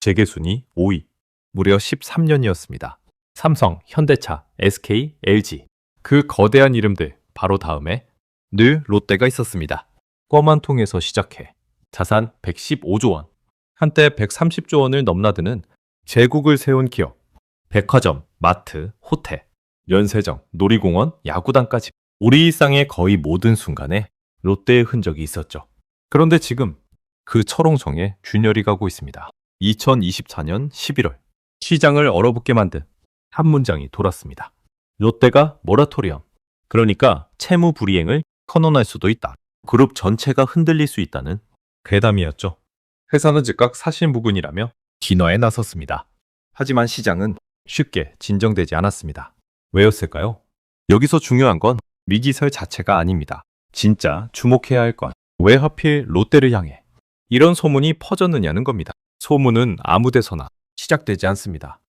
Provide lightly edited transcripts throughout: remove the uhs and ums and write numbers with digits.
재계순위 5위. 무려 13년이었습니다. 삼성, 현대차, SK, LG. 그 거대한 이름들 바로 다음에 늘 롯데가 있었습니다. 껌한 통에서 시작해 자산 115조 원, 한때 130조 원을 넘나드는 제국을 세운 기업. 백화점, 마트, 호텔, 연세정, 놀이공원, 야구단까지 우리 일상의 거의 모든 순간에 롯데의 흔적이 있었죠. 그런데 지금 그 철옹성에 균열이 가고 있습니다. 2024년 11월 시장을 얼어붙게 만든 한 문장이 돌았습니다. 롯데가 모라토리엄, 그러니까 채무 불이행을 선언할 수도 있다. 그룹 전체가 흔들릴 수 있다는 괴담이었죠. 회사는 즉각 사실무근이라며 진화에 나섰습니다. 하지만 시장은 쉽게 진정되지 않았습니다. 왜였을까요? 여기서 중요한 건 미기설 자체가 아닙니다. 진짜 주목해야 할 건 왜 하필 롯데를 향해 이런 소문이 퍼졌느냐는 겁니다. 소문은 아무 데서나 시작되지 않습니다.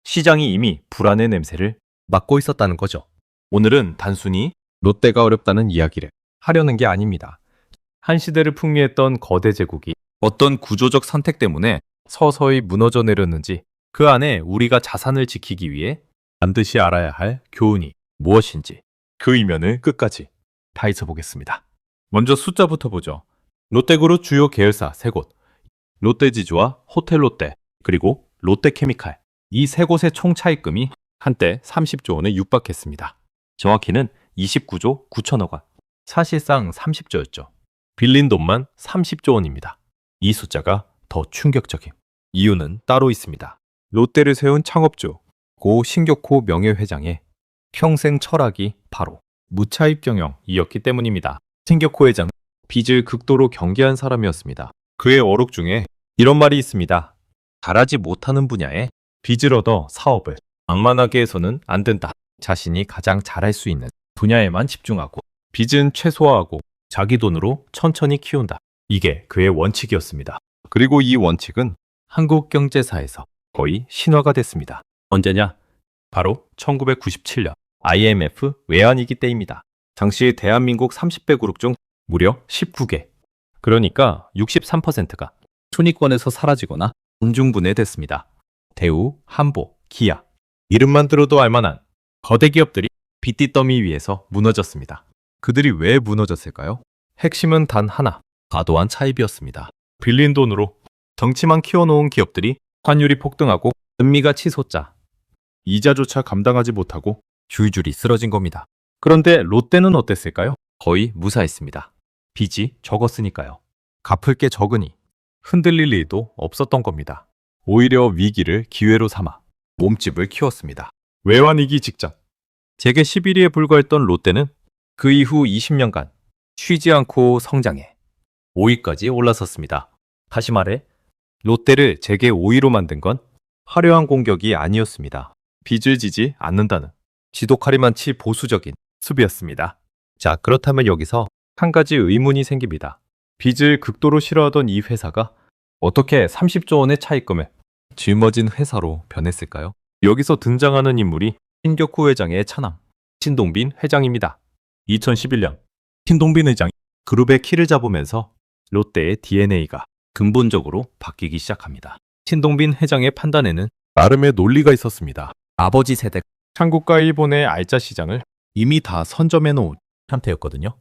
시장이 이미 불안의 냄새를 맡고 있었다는 거죠. 오늘은 단순히 롯데가 어렵다는 이야기를 하려는 게 아닙니다. 한 시대를 풍미했던 거대 제국이 어떤 구조적 선택 때문에 서서히 무너져 내렸는지, 그 안에 우리가 자산을 지키기 위해 반드시 알아야 할 교훈이 무엇인지, 그 이면을 끝까지 파헤쳐 보겠습니다. 먼저 숫자부터 보죠. 롯데그룹 주요 계열사 3곳, 롯데지주와 호텔롯데, 그리고 롯데케미칼. 이 3곳의 총 차입금이 한때 30조 원에 육박했습니다. 정확히는 29조 9천억 원. 사실상 30조였죠. 빌린 돈만 30조 원입니다. 이 숫자가 더 충격적인 이유는 따로 있습니다. 롯데를 세운 창업주 고 신격호 명예회장의 평생 철학이 바로 무차입 경영이었기 때문입니다. 신격호 회장은 빚을 극도로 경계한 사람이었습니다. 그의 어록 중에 이런 말이 있습니다. 잘하지 못하는 분야에 빚을 얻어 사업을 막만하게 해서는 안 된다. 자신이 가장 잘할 수 있는 분야에만 집중하고 빚은 최소화하고 자기 돈으로 천천히 키운다. 이게 그의 원칙이었습니다. 그리고 이 원칙은 한국 경제사에서 거의 신화가 됐습니다. 언제냐? 바로 1997년 IMF 외환위기 때입니다. 당시 대한민국 30배 그룹 중 무려 19개, 그러니까 63%가 순위권에서 사라지거나 공중분해됐습니다. 대우, 한보, 기아, 이름만 들어도 알만한 거대 기업들이 빚뒷더미 위에서 무너졌습니다. 그들이 왜 무너졌을까요? 핵심은 단 하나, 과도한 차입이었습니다. 빌린 돈으로 덩치만 키워놓은 기업들이 환율이 폭등하고 금리가 치솟자 이자조차 감당하지 못하고 줄줄이 쓰러진 겁니다. 그런데 롯데는 어땠을까요? 거의 무사했습니다. 빚이 적었으니까요. 갚을 게 적으니 흔들릴 일도 없었던 겁니다. 오히려 위기를 기회로 삼아 몸집을 키웠습니다. 외환위기 직전 재계 11위에 불과했던 롯데는 그 이후 20년간 쉬지 않고 성장해 5위까지 올라섰습니다. 다시 말해 롯데를 재계 5위로 만든 건 화려한 공격이 아니었습니다. 빚을 지지 않는다는 지독하리만치 보수적인 수비였습니다. 자, 그렇다면 여기서 한 가지 의문이 생깁니다. 빚을 극도로 싫어하던 이 회사가 어떻게 30조 원의 차입금을 짊어진 회사로 변했을까요? 여기서 등장하는 인물이 신격호 회장의 차남 신동빈 회장입니다. 2011년 신동빈 회장이 그룹의 키를 잡으면서 롯데의 DNA가 근본적으로 바뀌기 시작합니다. 신동빈 회장의 판단에는 나름의 논리가 있었습니다. 아버지 세대 한국과 일본의 알짜 시장을 이미 다 선점해 놓은 상태였거든요.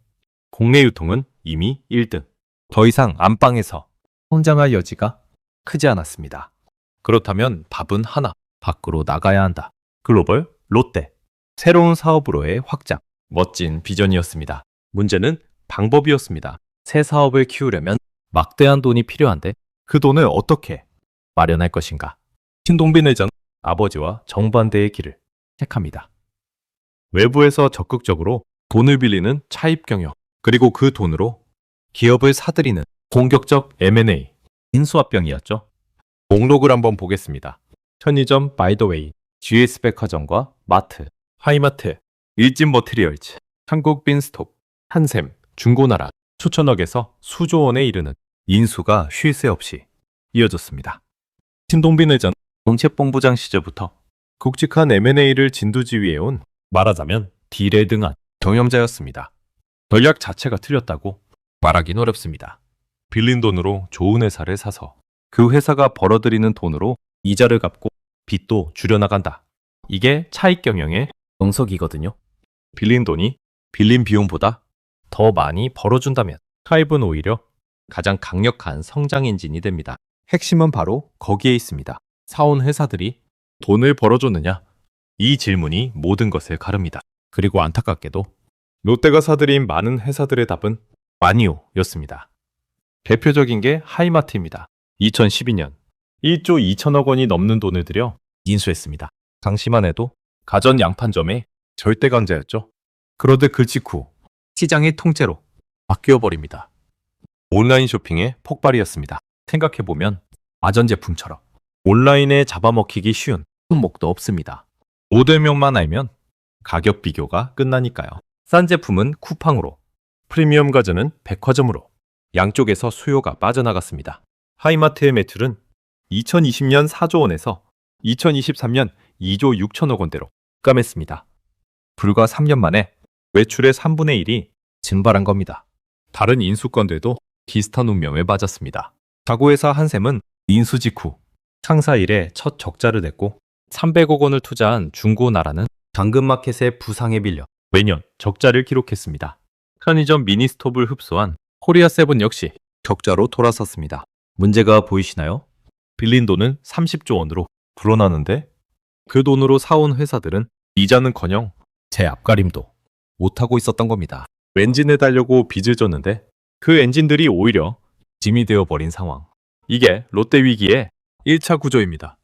국내 유통은 이미 1등. 더 이상 안방에서 성장할 여지가 크지 않았습니다. 그렇다면 답은 하나, 밖으로 나가야 한다. 글로벌 롯데. 새로운 사업으로의 확장. 멋진 비전이었습니다. 문제는 방법이었습니다. 새 사업을 키우려면 막대한 돈이 필요한데 그 돈을 어떻게 마련할 것인가? 신동빈 회장 아버지와 정반대의 길을 택합니다. 외부에서 적극적으로 돈을 빌리는 차입 경영, 그리고 그 돈으로 기업을 사들이는 공격적 M&A, 인수합병이었죠. 목록을 한번 보겠습니다. 편의점 바이더웨이, GS 백화점과 마트, 하이마트, 일진 머티리얼즈, 한국 빈스톱, 한샘, 중고나라, 수천억에서 수조 원에 이르는 인수가 쉴 새 없이 이어졌습니다. 신동빈 회장 정책본부장 시절부터 굵직한 M&A를 진두지휘해온, 말하자면 딜에 등한 경험자였습니다. 전략 자체가 틀렸다고 말하긴 어렵습니다. 빌린 돈으로 좋은 회사를 사서 그 회사가 벌어들이는 돈으로 이자를 갚고 빚도 줄여나간다. 이게 차익 경영의 정석이거든요. 빌린 돈이 빌린 비용보다 더 많이 벌어준다면 차입은 오히려 가장 강력한 성장 엔진이 됩니다. 핵심은 바로 거기에 있습니다. 사온 회사들이 돈을 벌어줬느냐? 이 질문이 모든 것을 가릅니다. 그리고 안타깝게도 롯데가 사들인 많은 회사들의 답은 아니요였습니다. 대표적인 게 하이마트입니다. 2012년 1조 2천억 원이 넘는 돈을 들여 인수했습니다. 당시만 해도 가전 양판점의 절대 강자였죠. 그런데 그 직후 시장의 통째로 바뀌어버립니다. 온라인 쇼핑의 폭발이었습니다. 생각해보면 가전제품처럼 온라인에 잡아먹히기 쉬운 품목도 없습니다. 모델명만 알면 가격 비교가 끝나니까요. 싼 제품은 쿠팡으로, 프리미엄 가전은 백화점으로 양쪽에서 수요가 빠져나갔습니다. 하이마트의 매출은 2020년 4조 원에서 2023년 2조 6천억 원대로 급감했습니다. 불과 3년 만에 매출의 3분의 1이 증발한 겁니다. 다른 인수권들도 비슷한 운명에 빠졌습니다. 자구회사 한샘은 인수 직후 창사 이래 첫 적자를 냈고 300억 원을 투자한 중고나라는 당근마켓의 부상에 빌려 매년 적자를 기록했습니다. 편의점 미니스톱을 흡수한 코리아세븐 역시 적자로 돌아섰습니다. 문제가 보이시나요? 빌린 돈은 30조 원으로 불어나는데 그 돈으로 사온 회사들은 이자는커녕 제 앞가림도 못하고 있었던 겁니다. 엔진을 달려고 빚을 졌는데 그 엔진들이 오히려 짐이 되어버린 상황. 이게 롯데 위기의 1차 구조입니다.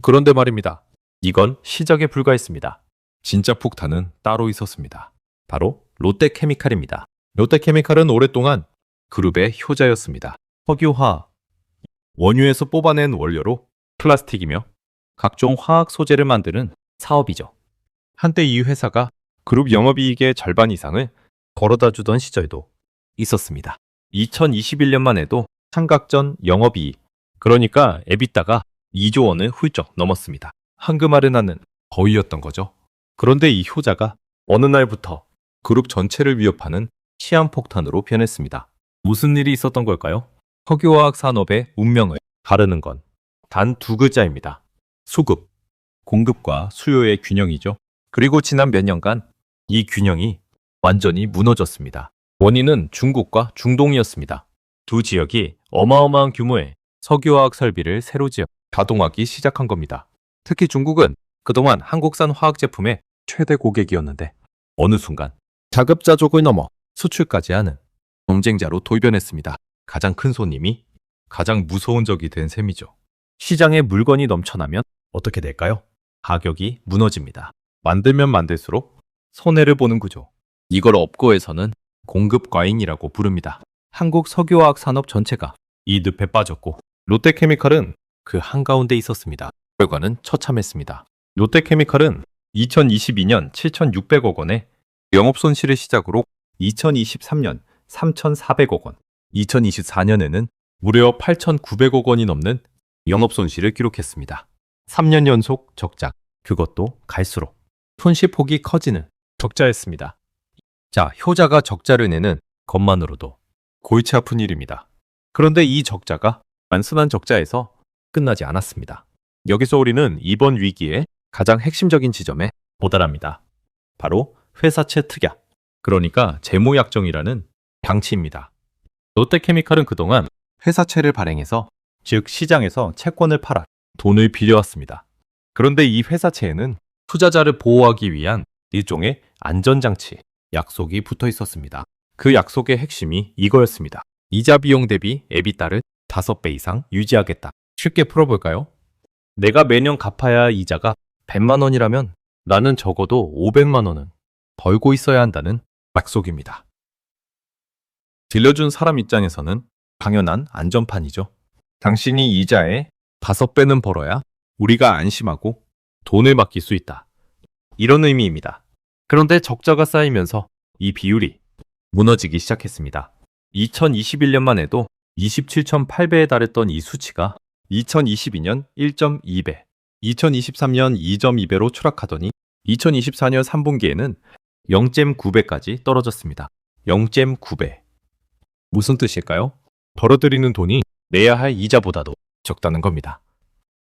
그런데 말입니다. 이건 시작에 불과했습니다. 진짜 폭탄은 따로 있었습니다. 바로 롯데케미칼입니다. 롯데케미칼은 오랫동안 그룹의 효자였습니다. 석유화학, 원유에서 뽑아낸 원료로 플라스틱이며 각종 화학 소재를 만드는 사업이죠. 한때 이 회사가 그룹 영업이익의 절반 이상을 벌어다 주던 시절도 있었습니다. 2021년만 해도 창각 전 영업이익, 그러니까 에비타가 2조 원을 훌쩍 넘었습니다. 한금아레나는 거위였던 거죠. 그런데 이 효자가 어느 날부터 그룹 전체를 위협하는 시한폭탄으로 변했습니다. 무슨 일이 있었던 걸까요? 석유화학 산업의 운명을 가르는 건 단 두 글자입니다. 수급, 공급과 수요의 균형이죠. 그리고 지난 몇 년간 이 균형이 완전히 무너졌습니다. 원인은 중국과 중동이었습니다. 두 지역이 어마어마한 규모의 석유화학 설비를 새로 지어 가동하기 시작한 겁니다. 특히 중국은 그동안 한국산 화학 제품의 최대 고객이었는데 어느 순간 자급자족을 넘어 수출까지 하는 경쟁자로 돌변했습니다. 가장 큰 손님이 가장 무서운 적이 된 셈이죠. 시장에 물건이 넘쳐나면 어떻게 될까요? 가격이 무너집니다. 만들면 만들수록 손해를 보는 구조. 이걸 업고에서는 공급 과잉이라고 부릅니다. 한국 석유화학 산업 전체가 이 늪에 빠졌고 롯데케미칼은 그 한가운데 있었습니다. 결과는 처참했습니다. 롯데케미칼은 2022년 7,600억 원의 영업 손실을 시작으로 2023년 3,400억 원, 2024년에는 무려 8,900억 원이 넘는 영업 손실을 기록했습니다. 3년 연속 적자, 그것도 갈수록 손실폭이 커지는 적자였습니다. 자, 효자가 적자를 내는 것만으로도 골치 아픈 일입니다. 그런데 이 적자가 단순한 적자에서 끝나지 않았습니다. 여기서 우리는 이번 위기의 가장 핵심적인 지점에 도달합니다. 바로 회사채 특약, 그러니까 재무약정이라는 장치입니다. 롯데케미칼은 그동안 회사채를 발행해서, 즉 시장에서 채권을 팔아 돈을 빌려왔습니다. 그런데 이 회사채에는 투자자를 보호하기 위한 일종의 안전장치, 약속이 붙어 있었습니다. 그 약속의 핵심이 이거였습니다. 이자 비용 대비 에비타를 5배 이상 유지하겠다. 쉽게 풀어볼까요? 내가 매년 갚아야 할 이자가 100만 원이라면 나는 적어도 500만 원은 벌고 있어야 한다는 약속입니다. 빌려준 사람 입장에서는 당연한 안전판이죠. 당신이 이자에 5배는 벌어야 우리가 안심하고 돈을 맡길 수 있다. 이런 의미입니다. 그런데 적자가 쌓이면서 이 비율이 무너지기 시작했습니다. 2021년만 해도 27.8배에 달했던 이 수치가 2022년 1.2배, 2023년 2.2배로 추락하더니 2024년 3분기에는 0.9배까지 떨어졌습니다. 0.9배. 무슨 뜻일까요? 벌어들이는 돈이 내야 할 이자보다도 적다는 겁니다.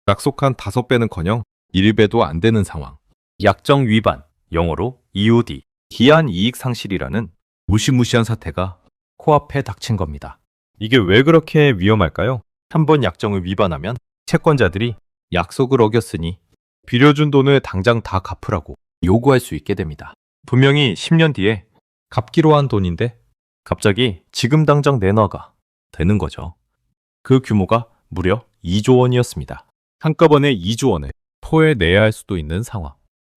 약속한 5배는커녕 1배도 안 되는 상황. 약정 위반, 영어로 EOD, 기한 이익 상실이라는 무시무시한 사태가 코앞에 닥친 겁니다. 이게 왜 그렇게 위험할까요? 한번 약정을 위반하면 채권자들이 약속을 어겼으니 빌려준 돈을 당장 다 갚으라고 요구할 수 있게 됩니다. 분명히 10년 뒤에 갚기로 한 돈인데 갑자기 지금 당장 내놔가 되는 거죠. 그 규모가 무려 2조 원이었습니다. 한꺼번에 2조 원을 토해내야 할 수도 있는 상황.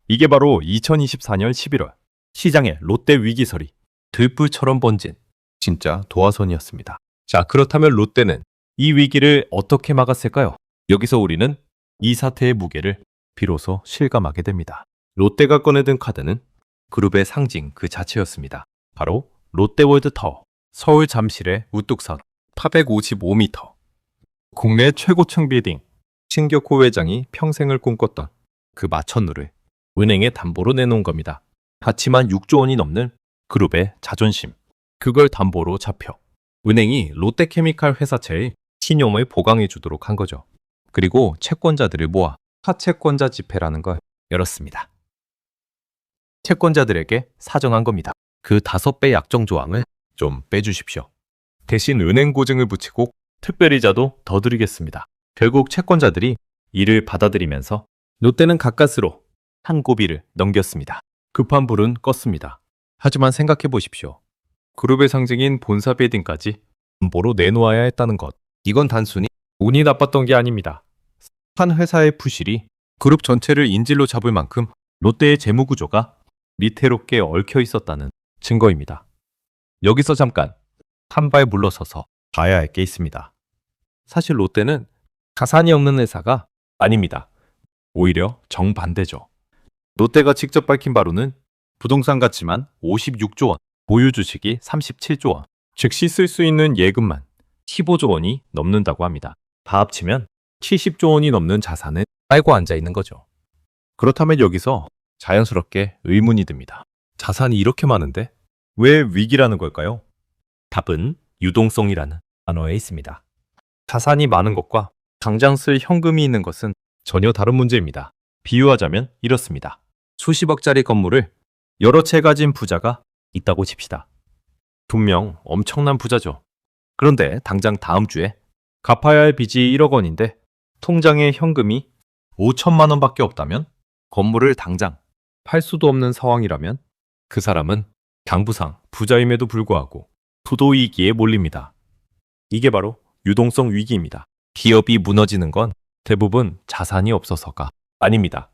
이게 바로 2024년 11월 시장의 롯데 위기설이 들불처럼 번진 진짜 도화선이었습니다. 자, 그렇다면 롯데는 이 위기를 어떻게 막았을까요? 여기서 우리는 이 사태의 무게를 비로소 실감하게 됩니다. 롯데가 꺼내든 카드는 그룹의 상징 그 자체였습니다. 바로 롯데월드타워, 서울 잠실의 우뚝선 855m. 국내 최고층 빌딩, 신격호 회장이 평생을 꿈꿨던 그 마천루를 은행에 담보로 내놓은 겁니다. 가치만 6조 원이 넘는 그룹의 자존심. 그걸 담보로 잡혀 은행이 롯데케미칼 회사채의 신용을 보강해 주도록 한 거죠. 그리고 채권자들을 모아 하채권자 집회라는 걸 열었습니다. 채권자들에게 사정한 겁니다. 그 5배 약정 조항을 좀 빼주십시오. 대신 은행 고증을 붙이고 특별이자도 더 드리겠습니다. 결국 채권자들이 이를 받아들이면서 롯데는 가까스로 한 고비를 넘겼습니다. 급한 불은 껐습니다. 하지만 생각해 보십시오. 그룹의 상징인 본사 빌딩까지 담보로 내놓아야 했다는 것. 이건 단순히 운이 나빴던 게 아닙니다. 한 회사의 부실이 그룹 전체를 인질로 잡을 만큼 롯데의 재무 구조가 위태롭게 얽혀 있었다는 증거입니다. 여기서 잠깐 한 발 물러서서 봐야 할 게 있습니다. 사실 롯데는 자산이 없는 회사가 아닙니다. 오히려 정반대죠. 롯데가 직접 밝힌 바로는 부동산 가치만 56조 원, 보유 주식이 37조 원, 즉시 쓸 수 있는 예금만 15조 원이 넘는다고 합니다. 다 합치면 70조 원이 넘는 자산을 깔고 앉아 있는 거죠. 그렇다면 여기서 자연스럽게 의문이 듭니다. 자산이 이렇게 많은데 왜 위기라는 걸까요? 답은 유동성이라는 단어에 있습니다. 자산이 많은 것과 당장 쓸 현금이 있는 것은 전혀 다른 문제입니다. 비유하자면 이렇습니다. 수십억짜리 건물을 여러 채 가진 부자가 있다고 칩시다. 분명 엄청난 부자죠. 그런데 당장 다음 주에 갚아야 할 빚이 1억 원인데 통장에 현금이 5천만 원밖에 없다면, 건물을 당장 팔 수도 없는 상황이라면 그 사람은 당부상 부자임에도 불구하고 부도위기에 몰립니다. 이게 바로 유동성 위기입니다. 기업이 무너지는 건 대부분 자산이 없어서가 아닙니다.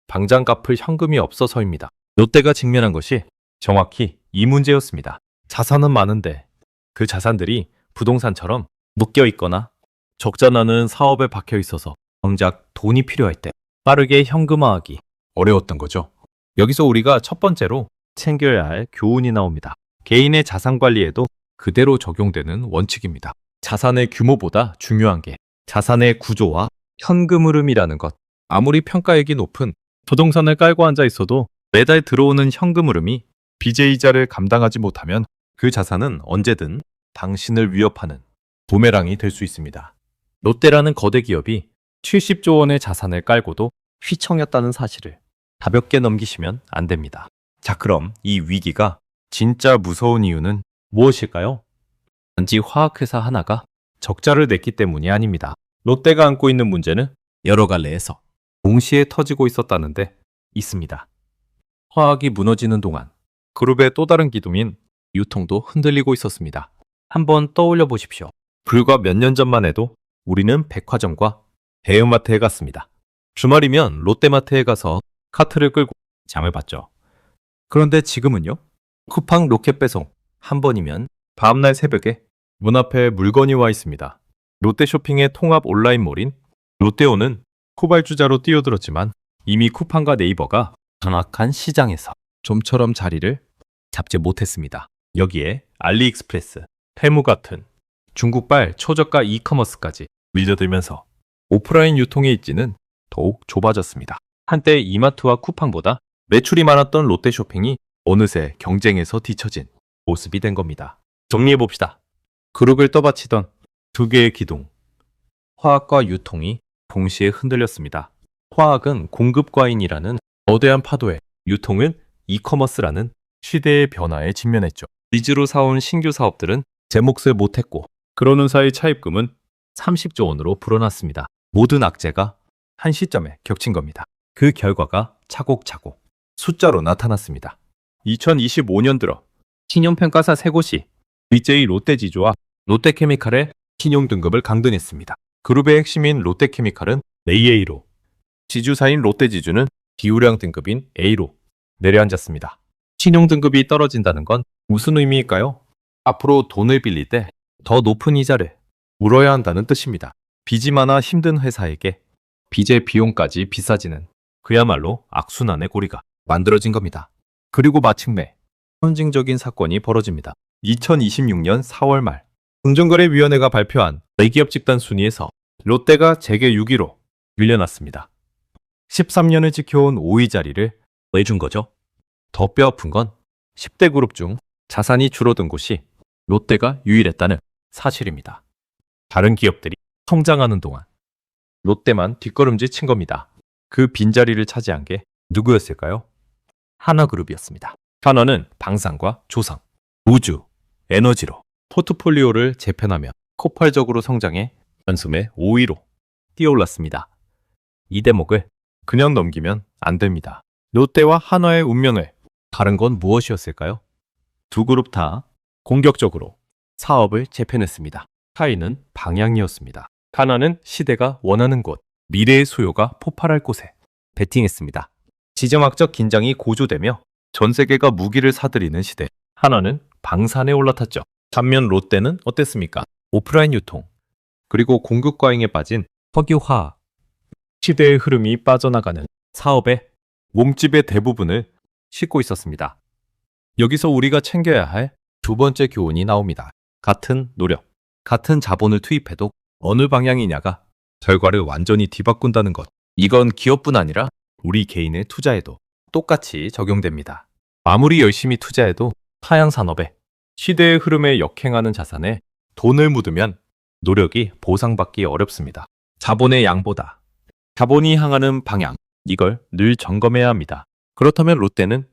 당장 갚을 현금이 없어서입니다. 롯데가 직면한 것이 정확히 이 문제였습니다. 자산은 많은데 그 자산들이 부동산처럼 묶여 있거나 적자 나는 사업에 박혀 있어서 정작 돈이 필요할 때 빠르게 현금화하기 어려웠던 거죠. 여기서 우리가 첫 번째로 챙겨야 할 교훈이 나옵니다. 개인의 자산 관리에도 그대로 적용되는 원칙입니다. 자산의 규모보다 중요한 게 자산의 구조와 현금 흐름이라는 것. 아무리 평가액이 높은 부동산을 깔고 앉아 있어도 매달 들어오는 현금 흐름이 빚의 이자를 감당하지 못하면 그 자산은 언제든 당신을 위협하는 부메랑이 될 수 있습니다. 롯데라는 거대 기업이 70조 원의 자산을 깔고도 휘청였다는 사실을 가볍게 넘기시면 안 됩니다. 자, 그럼 이 위기가 진짜 무서운 이유는 무엇일까요? 단지 화학회사 하나가 적자를 냈기 때문이 아닙니다. 롯데가 안고 있는 문제는 여러 갈래에서 동시에 터지고 있었다는데 있습니다. 화학이 무너지는 동안 그룹의 또 다른 기둥인 유통도 흔들리고 있었습니다. 한번 떠올려 보십시오. 불과 몇 년 전만 해도 우리는 백화점과 대형마트에 갔습니다. 주말이면 롯데마트에 가서 카트를 끌고 장을 봤죠. 그런데 지금은요? 쿠팡 로켓 배송 한 번이면 다음날 새벽에 문 앞에 물건이 와 있습니다. 롯데쇼핑의 통합 온라인몰인 롯데온은 후발주자로 뛰어들었지만 이미 쿠팡과 네이버가 정확한 시장에서 좀처럼 자리를 잡지 못했습니다. 여기에 알리익스프레스, 테무 같은 중국발 초저가 이커머스까지 밀려들면서 오프라인 유통의 입지는 더욱 좁아졌습니다. 한때 이마트와 쿠팡보다 매출이 많았던 롯데쇼핑이 어느새 경쟁에서 뒤처진 모습이 된 겁니다. 정리해봅시다. 그룹을 떠받치던 두 개의 기둥. 화학과 유통이 동시에 흔들렸습니다. 화학은 공급과잉이라는 거대한 파도에, 유통은 이커머스라는 시대의 변화에 직면했죠. 리즈로 사온 신규 사업들은 제 몫을 못했고, 그러는 사이 차입금은 30조 원으로 불어났습니다. 모든 악재가 한 시점에 겹친 겁니다. 그 결과가 차곡차곡 숫자로 나타났습니다. 2025년 들어 신용평가사 3곳이 BJ 롯데지주와 롯데케미칼의 신용등급을 강등했습니다. 그룹의 핵심인 롯데케미칼은 AA로, 지주사인 롯데지주는 기후량 등급인 A로 내려앉았습니다. 신용등급이 떨어진다는 건 무슨 의미일까요? 앞으로 돈을 빌릴 때 더 높은 이자를 물어야 한다는 뜻입니다. 빚이 많아 힘든 회사에게 빚의 비용까지 비싸지는 그야말로 악순환의 고리가 만들어진 겁니다. 그리고 마침내 상징적인 사건이 벌어집니다. 2026년 4월 말 공정거래위원회가 발표한 대기업 집단 순위에서 롯데가 재계 6위로 밀려났습니다. 13년을 지켜온 5위 자리를 내준 거죠. 더 뼈아픈 건 10대 그룹 중 자산이 줄어든 곳이 롯데가 유일했다는 사실입니다. 다른 기업들이 성장하는 동안 롯데만 뒷걸음질 친 겁니다. 그 빈자리를 차지한 게 누구였을까요? 하나그룹이었습니다. 하나는 방산과 조상, 우주, 에너지로 포트폴리오를 재편하며 폭발적으로 성장해 연숨의 5위로 뛰어올랐습니다. 이 대목을 그냥 넘기면 안 됩니다. 롯데와 한화의 운명을 다른 건 무엇이었을까요? 두 그룹 다 공격적으로 사업을 재편했습니다. 차이는 방향이었습니다. 하나는 시대가 원하는 곳, 미래의 수요가 폭발할 곳에 베팅했습니다. 지정학적 긴장이 고조되며 전 세계가 무기를 사들이는 시대, 하나는 방산에 올라탔죠. 반면 롯데는 어땠습니까? 오프라인 유통, 그리고 공급 과잉에 빠진 석유화학, 시대의 흐름이 빠져나가는 사업의 몸집의 대부분을 싣고 있었습니다. 여기서 우리가 챙겨야 할 두 번째 교훈이 나옵니다. 같은 노력, 같은 자본을 투입해도 어느 방향이냐가 결과를 완전히 뒤바꾼다는 것. 이건 기업뿐 아니라 우리 개인의 투자에도 똑같이 적용됩니다. 아무리 열심히 투자해도 타양 산업에 시대의 흐름에 역행하는 자산에 돈을 묻으면 노력이 보상받기 어렵습니다. 자본의 양보다 자본이 향하는 방향, 이걸 늘 점검해야 합니다. 그렇다면 롯데는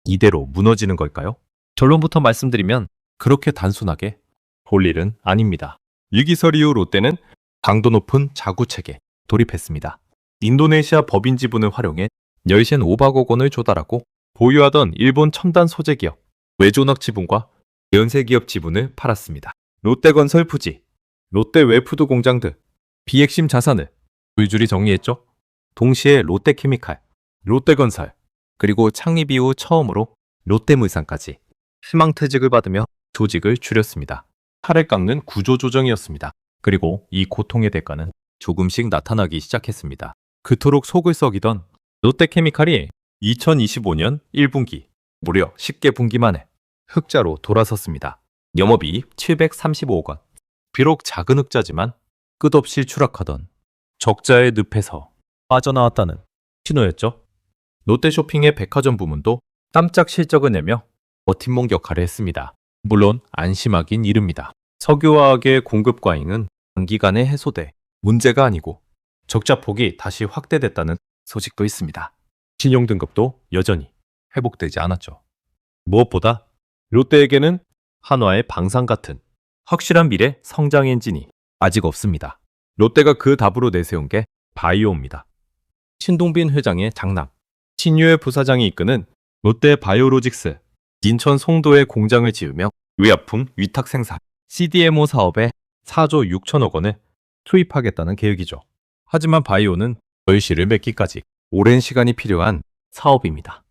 이대로 무너지는 걸까요? 결론부터 말씀드리면 그렇게 단순하게 볼 일은 아닙니다. 위기설 이후 롯데는 강도 높은 자구책에 돌입했습니다. 인도네시아 법인 지분을 활용해 열신 500억 원을 조달하고 보유하던 일본 첨단 소재 기업 외조낙 지분과 연세 기업 지분을 팔았습니다. 롯데건설 부지, 롯데 웰푸드 공장 등 비핵심 자산을 줄줄이 정리했죠. 동시에 롯데케미칼, 롯데건설, 그리고 창립 이후 처음으로 롯데물산까지 희망퇴직을 받으며 조직을 줄였습니다. 팔을 깎는 구조조정이었습니다. 그리고 이 고통의 대가는 조금씩 나타나기 시작했습니다. 그토록 속을 썩이던 롯데케미칼이 2025년 1분기 무려 10개 분기 만에 흑자로 돌아섰습니다. 영업이익 735억 원. 비록 작은 흑자지만 끝없이 추락하던 적자의 늪에서 빠져나왔다는 신호였죠. 롯데쇼핑의 백화점 부문도 깜짝 실적을 내며 버팀목 역할을 했습니다. 물론 안심하긴 이릅니다. 석유화학의 공급 과잉은 단기간에 해소돼 문제가 아니고 적자폭이 다시 확대됐다는 소식도 있습니다. 신용등급도 여전히 회복되지 않았죠. 무엇보다 롯데에게는 한화의 방산 같은 확실한 미래 성장 엔진이 아직 없습니다. 롯데가 그 답으로 내세운 게 바이오입니다. 신동빈 회장의 장남, 신유의 부사장이 이끄는 롯데 바이오로직스, 인천 송도에 공장을 지으며 의약품 위탁 생산, CDMO 사업에 4조 6천억 원을 투입하겠다는 계획이죠. 하지만 바이오는 결실을 맺기까지 오랜 시간이 필요한 사업입니다.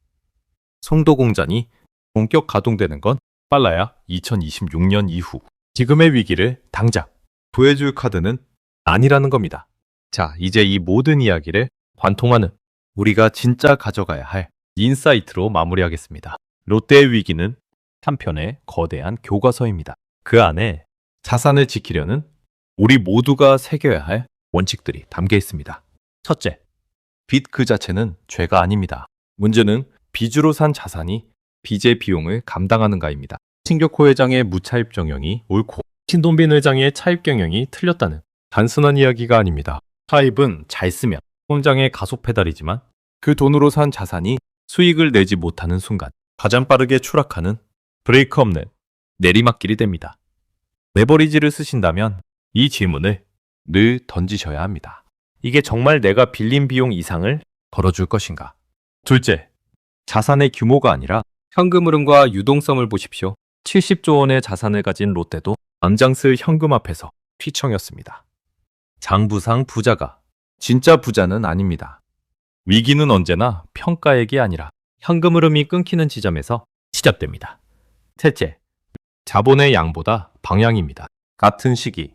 송도 공장이 본격 가동되는 건 빨라야 2026년 이후. 지금의 위기를 당장 구해줄 카드는 아니라는 겁니다. 자, 이제 이 모든 이야기를 관통하는 우리가 진짜 가져가야 할 인사이트로 마무리하겠습니다. 롯데의 위기는 한편의 거대한 교과서입니다. 그 안에 자산을 지키려는 우리 모두가 새겨야 할 원칙들이 담겨 있습니다. 첫째, 빚 그 자체는 죄가 아닙니다. 문제는 빚으로 산 자산이 빚의 비용을 감당하는가입니다. 신격호 회장의 무차입 경영이 옳고 신동빈 회장의 차입 경영이 틀렸다는 단순한 이야기가 아닙니다. 차입은 잘 쓰면 통장의 가속 페달이지만 그 돈으로 산 자산이 수익을 내지 못하는 순간 가장 빠르게 추락하는 브레이크 없는 내리막길이 됩니다. 레버리지를 쓰신다면 이 질문을 늘 던지셔야 합니다. 이게 정말 내가 빌린 비용 이상을 벌어줄 것인가? 둘째, 자산의 규모가 아니라 현금 흐름과 유동성을 보십시오. 70조 원의 자산을 가진 롯데도 당장 쓸 현금 앞에서 휘청였습니다. 장부상 부자가 진짜 부자는 아닙니다. 위기는 언제나 평가액이 아니라 현금 흐름이 끊기는 지점에서 시작됩니다. 셋째, 자본의 양보다 방향입니다. 같은 시기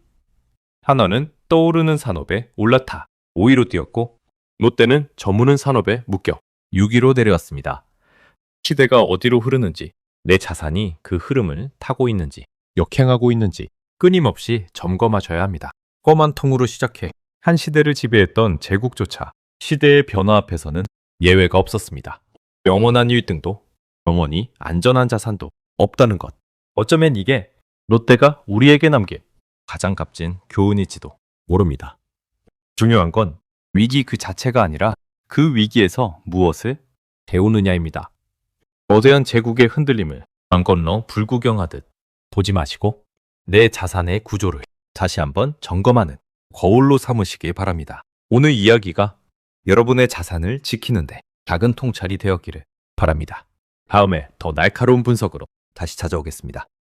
하나는 떠오르는 산업에 올라타 5위로 뛰었고 롯데는 저무는 산업에 묶여 6위로 내려왔습니다. 시대가 어디로 흐르는지, 내 자산이 그 흐름을 타고 있는지, 역행하고 있는지 끊임없이 점검하셔야 합니다. 껌한 통으로 시작해 한 시대를 지배했던 제국조차 시대의 변화 앞에서는 예외가 없었습니다. 영원한 1등도 영원히 안전한 자산도 없다는 것. 어쩌면 이게 롯데가 우리에게 남긴 가장 값진 교훈일지도 모릅니다. 중요한 건 위기 그 자체가 아니라 그 위기에서 무엇을 배우느냐입니다. 거대한 제국의 흔들림을 강 건너 불구경하듯 보지 마시고 내 자산의 구조를 다시 한번 점검하는 거울로 삼으시길 바랍니다. 오늘 이야기가 여러분의 자산을 지키는데 작은 통찰이 되었기를 바랍니다. 다음에 더 날카로운 분석으로 다시 찾아오겠습니다.